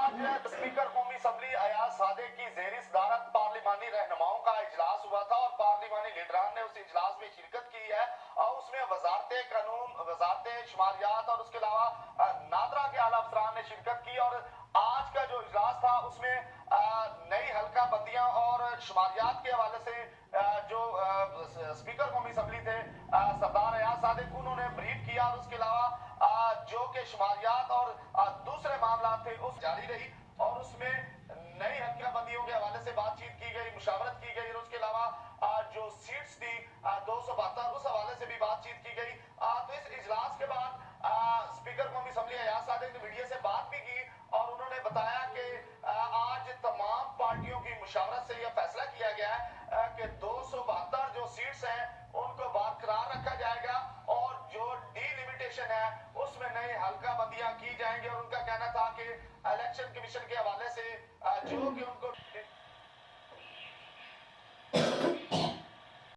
आज स्पीकर कौमी असम्बली अयाज सादिक की ज़ेर सदारत पार्लिमानी रहनुमाओं का इजलास हुआ था और पार्लिमानी लीडरान ने उस इजलास में शिरकत की है और उसमें वजारत कानून, वजारत शुमारियात और उसके अलावा नादरा के आला अफसरान ने शिरकत की। और आज का जो इजलास था उसमें नई हल्का बंदियां और शुमारियात के हवाले से जो स्पीकर कौमी असम्बली थे सरदार अयाज सादिक, उन्होंने ब्रीफ किया और उसके अलावा जो के शुमारियात और दूसरे मामला थे उस जारी रही और उसमें नई हल्का बंदियों के हवाले से बातचीत की गई, मुशावरत की गई और उसके अलावा जो सीट्स थी 272 उस हवाले से भी बातचीत की गई। तो इस इजलास के बाद स्पीकर कौमी असम्बली अयाज सादिक ने मीडिया से बात भी की और उन्होंने बताया कि आज तमाम पार्टियों की मुशावरत से यह फैसला किया गया है कि 272 जो सीट्स हैं उनको बरकरार रखा जाएगा और जो डिलिमिटेशन है उसमें नई हल्का बंदियां की जाएंगी। और उनका कहना था कि इलेक्शन कमीशन के हवाले से जो कि उनको